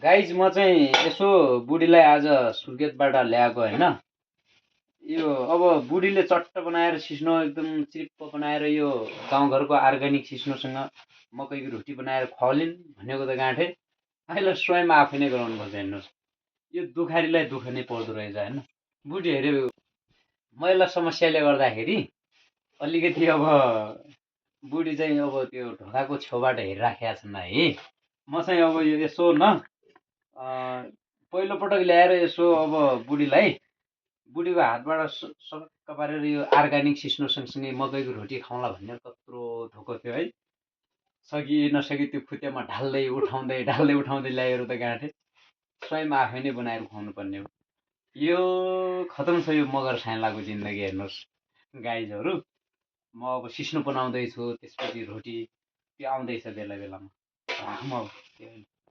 Guys म चाहिँ यसो बुढीलाई आज सुर्खेतबाट ल्याएको होइन। यो अब बुढीले चट्ट बनाएर सिस्नो एकदम चिप्प बनाएर यो गाउँघरको अर्ग्यानिक सिस्नोसँग मकैको रोटी बनाएर खुवाउलिन् भनेको त गाँठे अहिले स्वयं आफै नै गराउनु पर्छ। हेर्नुहोस् यो दुखारीलाई दुःख नै पर्दो रहेछ होइन। बुढी हेऱ्यो मैला समस्याले गर्दाखेरि अलिकति अब बुढी चाहिँ अब त्यो ढोकाको छेउबाट हेरिराखेका छन् है। म चाहिँ अब यो यसो न पहिलोपटक ल्याएर यसो अब बुढीको हातबाट सटक्क पारेर यो अर्ग्यानिक सिस्नो सँगसँगै मकैको रोटी खाउँला भन्ने कत्रो धोको थियो है। सकी नसकी त्यो खुट्टामा ढाल्दै उठाउँदै ल्याएर त गाँठे स्वयं आफै नै बनाएर खुवाउनु पर्ने हो। यो खतम छ यो मगर साइलाको जिन्दगी। हेर्नुहोस् गाइजहरू, म अब सिस्नो बनाउँदैछु, त्यसपछि रोटी त्यो आउँदैछ बेला बेलामा।